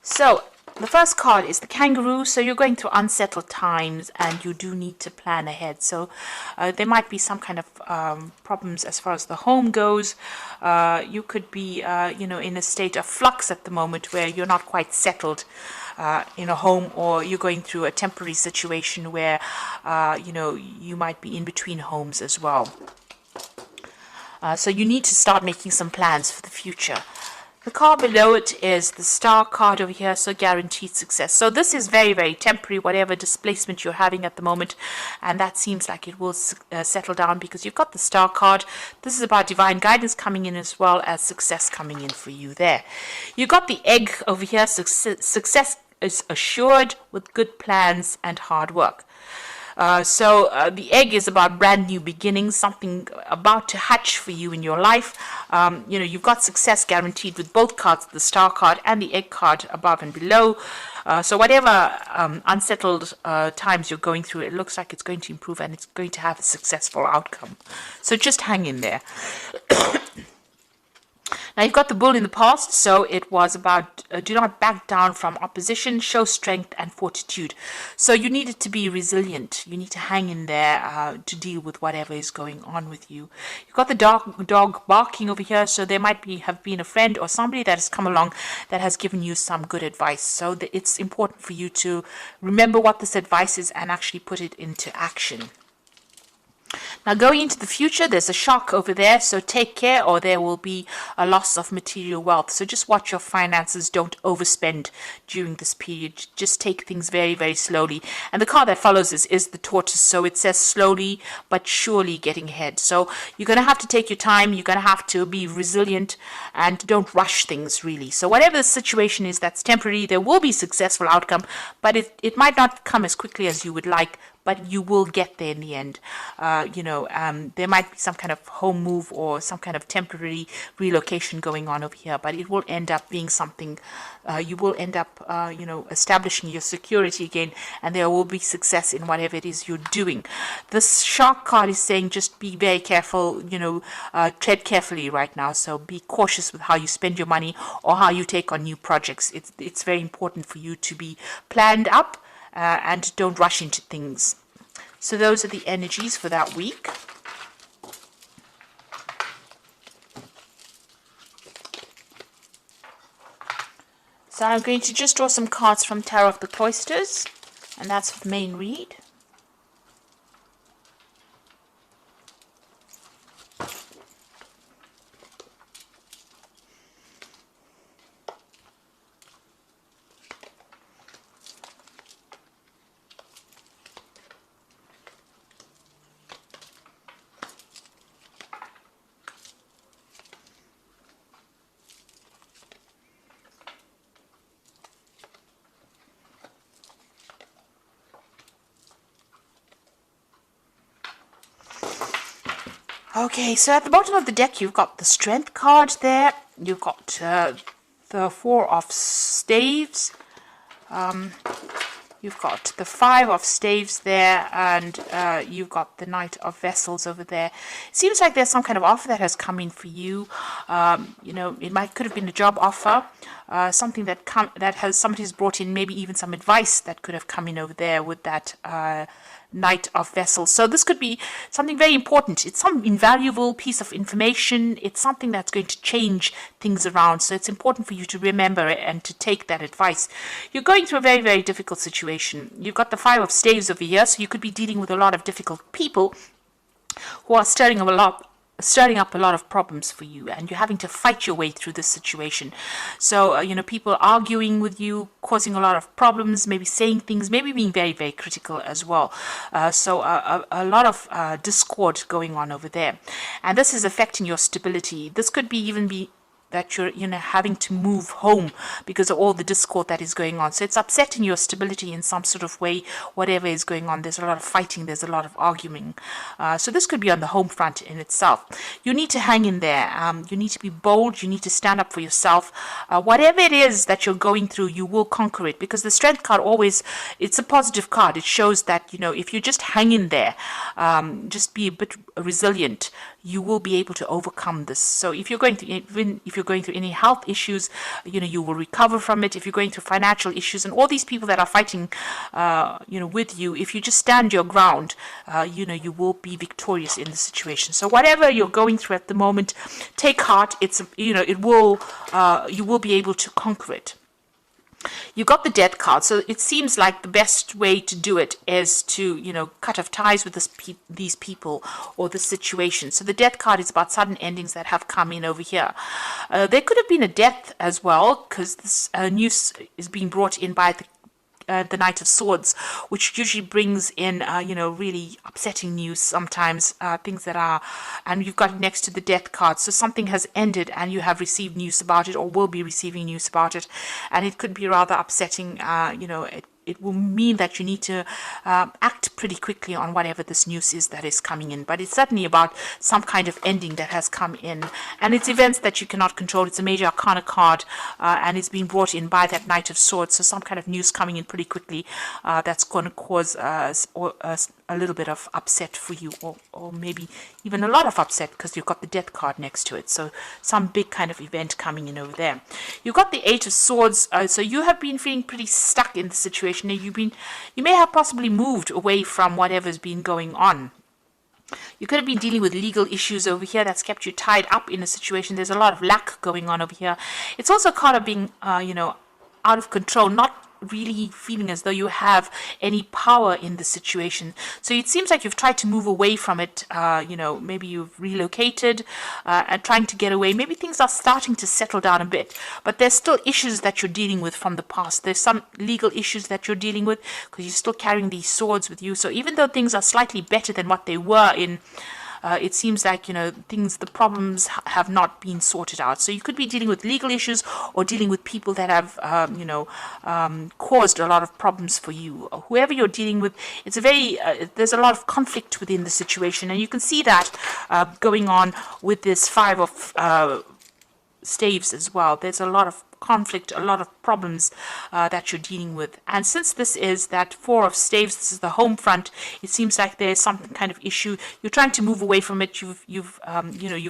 So the first card is the kangaroo. So you're going through unsettled times and you do need to plan ahead. So there might be some kind of problems as far as the home goes. You could be, in a state of flux at the moment where you're not quite settled in a home, or you're going through a temporary situation where, you might be in between homes as well. So you need to start making some plans for the future. The card below it is the star card over here, so guaranteed success. So this is very, very temporary, whatever displacement you're having at the moment, and that seems like it will settle down because you've got the star card. This is about divine guidance coming in as well as success coming in for you there. You've got the egg over here, success is assured with good plans and hard work. So the egg is about brand new beginnings, something about to hatch for you in your life. You've got success guaranteed with both cards, the star card and the egg card above and below. So whatever unsettled times you're going through, it looks like it's going to improve and it's going to have a successful outcome. So just hang in there. Now, you've got the bull in the past, so it was about do not back down from opposition, show strength and fortitude. So you needed to be resilient. You need to hang in there to deal with whatever is going on with you. You've got the dog barking over here, so there might have been a friend or somebody that has come along that has given you some good advice. So it's important for you to remember what this advice is and actually put it into action. Now, going into the future, there's a shark over there, so take care or there will be a loss of material wealth. So just watch your finances, don't overspend during this period. Just take things very, very slowly. And the card that follows is the tortoise, so it says slowly but surely getting ahead. So you're going to have to take your time, you're going to have to be resilient and don't rush things really. So whatever the situation is that's temporary, there will be successful outcome, but it might not come as quickly as you would like, but you will get there in the end. There might be some kind of home move or some kind of temporary relocation going on over here, but it will end up being something, you will end up, establishing your security again, and there will be success in whatever it is you're doing. This shark card is saying just be very careful, tread carefully right now, so be cautious with how you spend your money or how you take on new projects. It's very important for you to be planned up, and don't rush into things. So those are the energies for that week. So I'm going to just draw some cards from Tarot of the Cloisters, and that's for the main read. Okay, so at the bottom of the deck, you've got the Strength card there. You've got the Four of Staves. You've got the Five of Staves there, and you've got the Knight of Vessels over there. It seems like there's some kind of offer that has come in for you. It could have been a job offer, something that somebody's brought in, maybe even some advice that could have come in over there with that Knight of Vessels. So this could be something very important. It's some invaluable piece of information. It's something that's going to change things around. So it's important for you to remember it and to take that advice. You're going through a very, very difficult situation. You've got the Five of Staves over here, so you could be dealing with a lot of difficult people who are stirring up a lot of problems for you, and you're having to fight your way through this situation. So people arguing with you, causing a lot of problems, maybe saying things, maybe being very, very critical as well. So a lot of discord going on over there, and this is affecting your stability. This could even be that you're having to move home because of all the discord that is going on. So it's upsetting your stability in some sort of way, whatever is going on. There's a lot of fighting, there's a lot of arguing. So this could be on the home front in itself. You need to hang in there. You need to be bold. You need to stand up for yourself. Whatever it is that you're going through, you will conquer it, because the Strength card it's a positive card. It shows that, if you just hang in there, just be a bit resilient, you will be able to overcome this. So if you're going you're going through any health issues, you will recover from it. If you're going through financial issues, and all these people that are fighting, with you, if you just stand your ground, you will be victorious in the situation. So whatever you're going through at the moment, take heart. You will be able to conquer it. You got the death card, so it seems like the best way to do it is to, cut off ties with these people or the situation. So the death card is about sudden endings that have come in over here. There could have been a death as well, because this news is being brought in by the Knight of Swords, which usually brings in, really upsetting news sometimes, things that are, and you've got it next to the death card. So something has ended and you have received news about it or will be receiving news about it. And it could be rather upsetting, it will mean that you need to act pretty quickly on whatever this news is that is coming in. But it's certainly about some kind of ending that has come in. And it's events that you cannot control. It's a major arcana card, and it's been brought in by that Knight of Swords. So some kind of news coming in pretty quickly that's going to cause a little bit of upset for you, or maybe even a lot of upset, because you've got the death card next to it. So some big kind of event coming in over there. You've got the Eight of Swords. So you have been feeling pretty stuck in the situation. You may have possibly moved away from whatever's been going on. You could have been dealing with legal issues over here that's kept you tied up in a situation. There's a lot of lack going on over here. It's also kind of being, out of control, not really feeling as though you have any power in the situation. So it seems like you've tried to move away from it. Maybe you've relocated and trying to get away. Maybe things are starting to settle down a bit, but there's still issues that you're dealing with from the past. There's some legal issues that you're dealing with because you're still carrying these swords with you. So even though things are slightly better than what they were in, it seems like, the problems have not been sorted out. So you could be dealing with legal issues or dealing with people that have, caused a lot of problems for you. Whoever you're dealing with, it's there's a lot of conflict within the situation. And you can see that going on with this Five of Staves as well. There's a lot of conflict, a lot of problems that you're dealing with. And since this is that Four of Staves, this is the home front, it seems like there's some kind of issue. You're trying to move away from it. You've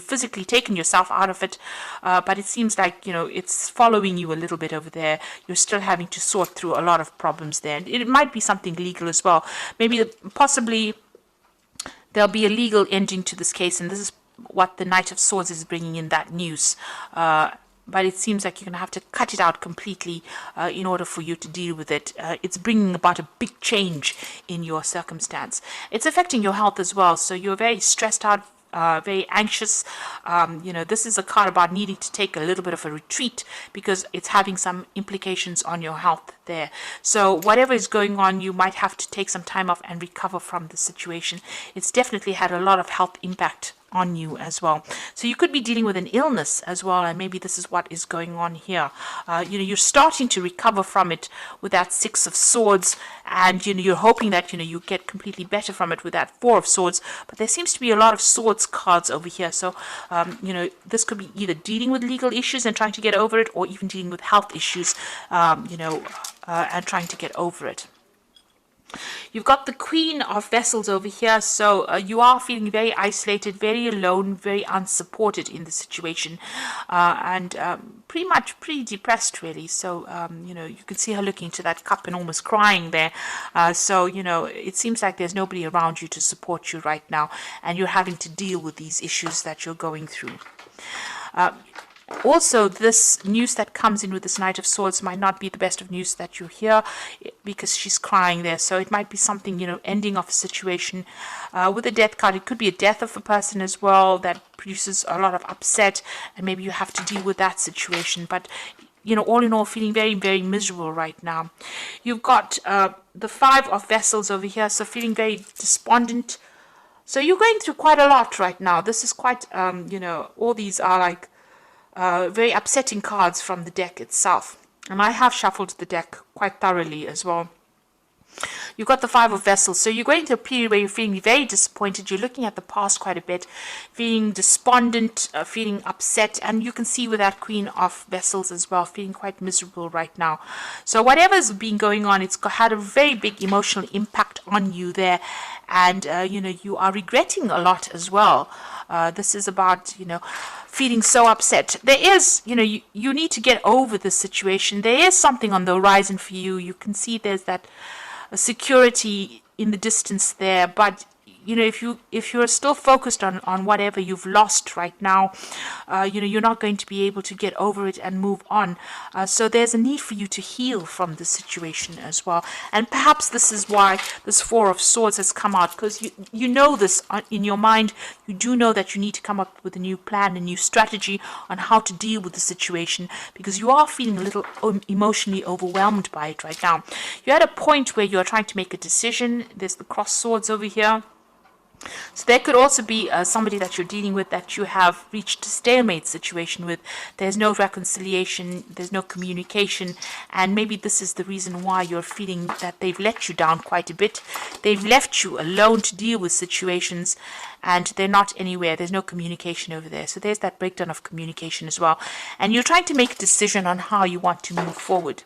physically taken yourself out of it, but it seems like, it's following you a little bit over there. You're still having to sort through a lot of problems there. And it might be something legal as well. Maybe possibly there'll be a legal ending to this case, and this is what the Knight of Swords is bringing in, that news. But it seems like you're going to have to cut it out completely in order for you to deal with it. It's bringing about a big change in your circumstance. It's affecting your health as well. So you're very stressed out, very anxious. This is a card about needing to take a little bit of a retreat because it's having some implications on your health there. So whatever is going on, you might have to take some time off and recover from the situation. It's definitely had a lot of health impact on you as well. So you could be dealing with an illness as well, and maybe this is what is going on here. You're starting to recover from it with that Six of Swords, and you're hoping that you get completely better from it with that Four of Swords. But there seems to be a lot of swords cards over here. So this could be either dealing with legal issues and trying to get over it, or even dealing with health issues, and trying to get over it. You've got the Queen of Vessels over here, so you are feeling very isolated, very alone, very unsupported in the situation, and pretty depressed, really. So, you can see her looking to that cup and almost crying there. So, it seems like there's nobody around you to support you right now, and you're having to deal with these issues that you're going through. Also, this news that comes in with this Knight of Swords might not be the best of news that you hear, because she's crying there. So it might be something, ending of a situation. With the death card, it could be a death of a person as well that produces a lot of upset, and maybe you have to deal with that situation. But, all in all, feeling very, very miserable right now. You've got the Five of Vessels over here, so feeling very despondent. So you're going through quite a lot right now. This is quite, all these are like very upsetting cards from the deck itself. And I have shuffled the deck quite thoroughly as well. You've got the Five of Vessels. So you're going through a period where you're feeling very disappointed. You're looking at the past quite a bit, feeling despondent, feeling upset. And you can see with that Queen of Vessels as well, feeling quite miserable right now. So whatever's been going on, it's had a very big emotional impact on you there. And, you are regretting a lot as well. This is about, feeling so upset. There is, you need to get over the situation. There is something on the horizon for you. You can see there's that security in the distance there, but if you're still focused on whatever you've lost right now, you're not going to be able to get over it and move on. So there's a need for you to heal from the situation as well. And perhaps this is why this Four of Swords has come out, because you know this in your mind. You do know that you need to come up with a new plan, a new strategy on how to deal with the situation, because you are feeling a little emotionally overwhelmed by it right now. You're at a point where you're trying to make a decision. There's the cross swords over here. So there could also be somebody that you're dealing with that you have reached a stalemate situation with. There's no reconciliation, there's no communication, and maybe this is the reason why you're feeling that they've let you down quite a bit. They've left you alone to deal with situations, and they're not anywhere. There's no communication over there. So there's that breakdown of communication as well. And you're trying to make a decision on how you want to move forward.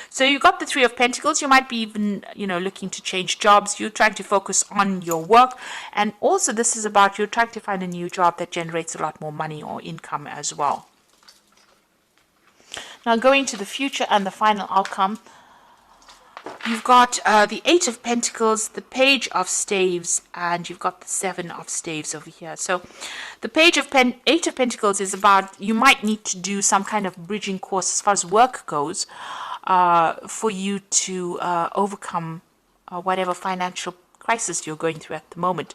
So you got the Three of Pentacles. You might be even, looking to change jobs. You're trying to focus on your work. And also this is about you're trying to find a new job that generates a lot more money or income as well. Now going to the future and the final outcome. You've got the Eight of Pentacles, the Page of Staves, and you've got the Seven of Staves over here. So the Eight of Pentacles is about you might need to do some kind of bridging course as far as work goes, for you to overcome whatever financial crisis you're going through at the moment.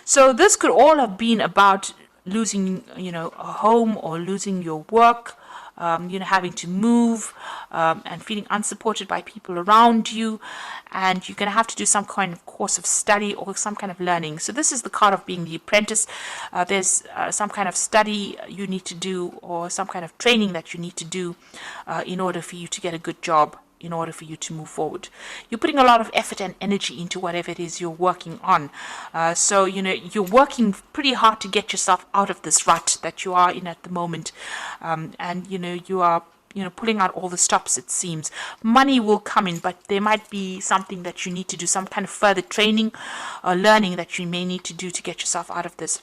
So this could all have been about losing, a home, or losing your work, having to move, and feeling unsupported by people around you, and you're going to have to do some kind of course of study or some kind of learning. So this is the card of being the apprentice. There's some kind of study you need to do, or some kind of training that you need to do in order for you to get a good job, in order for you to move forward. You're putting a lot of effort and energy into whatever it is you're working on. So, you're working pretty hard to get yourself out of this rut that you are in at the moment. And, you are, pulling out all the stops, it seems. Money will come in, but there might be something that you need to do, some kind of further training or learning that you may need to do to get yourself out of this.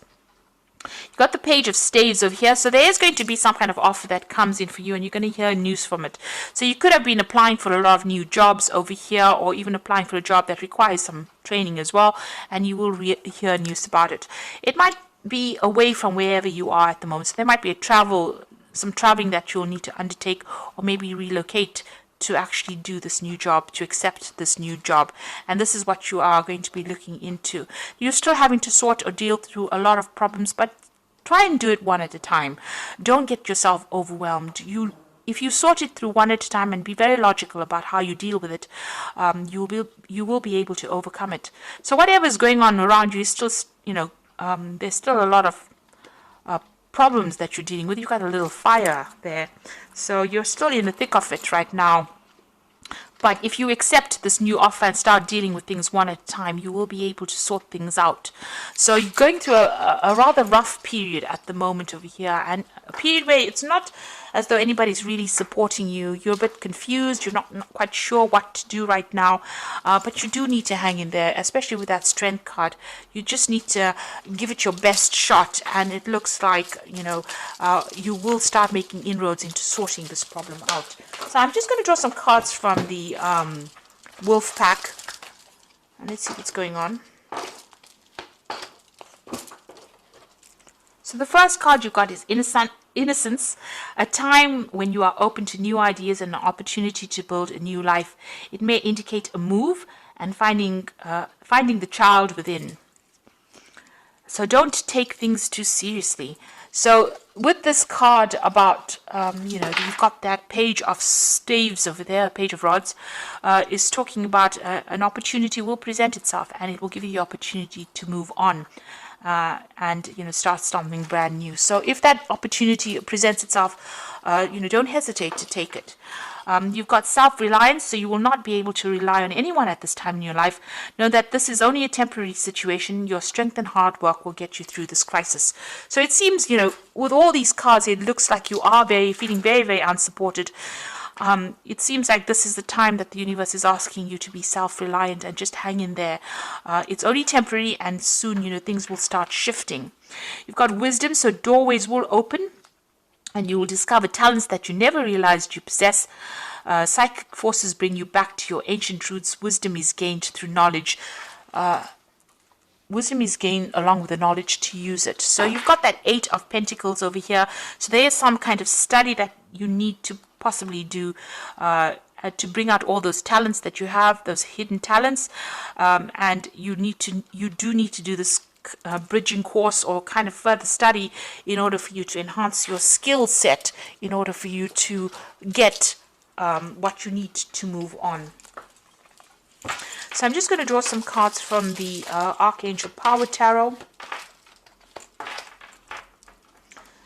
You've got the Page of Staves over here. So there is going to be some kind of offer that comes in for you, and you're going to hear news from it. So you could have been applying for a lot of new jobs over here, or even applying for a job that requires some training as well, and you will hear news about it. It might be away from wherever you are at the moment. So there might be some traveling that you'll need to undertake, or maybe relocate to actually do this new job, to accept this new job. And this is what you are going to be looking into. You're still having to sort or deal through a lot of problems, but try and do it one at a time. Don't get yourself overwhelmed. If you sort it through one at a time and be very logical about how you deal with it, you will be able to overcome it. So whatever is going on around you is still, there's still a lot of problems that you're dealing with. You've got a little fire there, so you're still in the thick of it right now. But if you accept this new offer and start dealing with things one at a time, you will be able to sort things out. So you're going through a rather rough period at the moment over here, and a period where it's not as though anybody's really supporting you. You're a bit confused. You're not quite sure what to do right now, but you do need to hang in there, especially with that Strength card. You just need to give it your best shot, and it looks like, you will start making inroads into sorting this problem out. So I'm just going to draw some cards from the Wolf Pack, and let's see what's going on. So the first card you got is Innocence, a time when you are open to new ideas and an opportunity to build a new life. It may indicate a move and finding the child within. So don't take things too seriously. So with this card about, you've got that Page of Staves over there, Page of Rods, is talking about an opportunity will present itself, and it will give you the opportunity to move on. And start something brand new. So if that opportunity presents itself, don't hesitate to take it. You've got self-reliance, so you will not be able to rely on anyone at this time in your life. Know that this is only a temporary situation. Your strength and hard work will get you through this crisis. So it seems, with all these cards, it looks like you are feeling very, very unsupported. It seems like this is the time that the universe is asking you to be self-reliant and just hang in there. It's only temporary, and soon, things will start shifting. You've got wisdom, so doorways will open and you will discover talents that you never realized you possess. Psychic forces bring you back to your ancient roots. Wisdom is gained through knowledge. Wisdom is gained along with the knowledge to use it. So you've got that 8 of Pentacles over here. So there is some kind of study that you need to possibly do to bring out all those talents that you have, those hidden talents. And you do need to do this bridging course or kind of further study in order for you to enhance your skill set, in order for you to get what you need to move on. So I'm just going to draw some cards from the Archangel Power Tarot.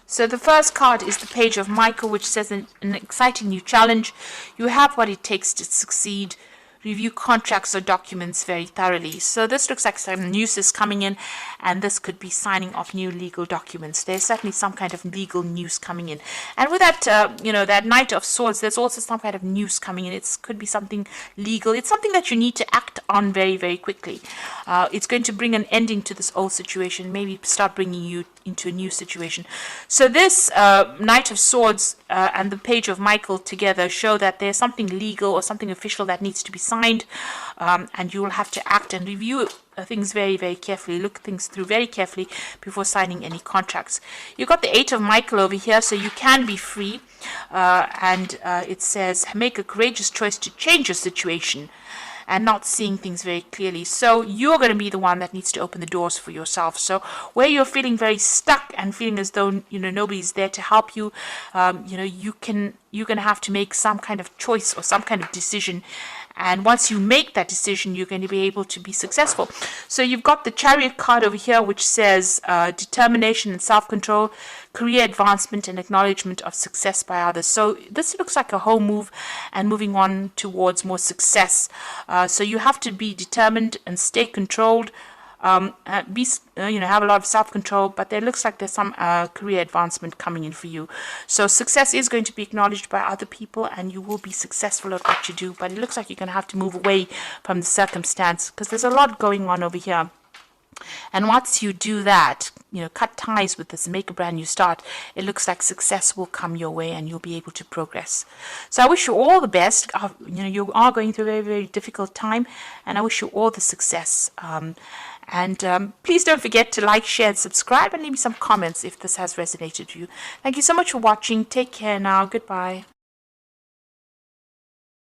So the first card is the Page of Michael, which says an exciting new challenge. You have what it takes to succeed. Review contracts or documents very thoroughly. So this looks like some news is coming in, and this could be signing of new legal documents. There's certainly some kind of legal news coming in. And with that, that Knight of Swords, there's also some kind of news coming in. It could be something legal. It's something that you need to act on very, very quickly. It's going to bring an ending to this old situation, maybe start bringing you into a new situation. So this Knight of Swords and the Page of Michael together show that there's something legal or something official that needs to be signed, and you will have to act and review things very, very carefully. Look things through very carefully before signing any contracts. You've got the 8 of Michael over here, so you can be free, and it says make a courageous choice to change your situation and not seeing things very clearly. So you're going to be the one that needs to open the doors for yourself. So where you're feeling very stuck and feeling as though nobody's there to help you, you're going to have to make some kind of choice or some kind of decision. And once you make that decision, you're going to be able to be successful. So you've got the Chariot card over here, which says determination and self-control, career advancement and acknowledgement of success by others. So this looks like a home move and moving on towards more success. So you have to be determined and stay controlled. Have a lot of self-control, but there looks like there's some career advancement coming in for you. So success is going to be acknowledged by other people, and you will be successful at what you do, but it looks like you're going to have to move away from the circumstance because there's a lot going on over here. And once you do that, cut ties with this and make a brand new start, it looks like success will come your way and you'll be able to progress. So I wish you all the best. You are going through a very, very difficult time, and I wish you all the success. And please don't forget to like, share, and subscribe, and leave me some comments if this has resonated with you. Thank you so much for watching. Take care now. Goodbye.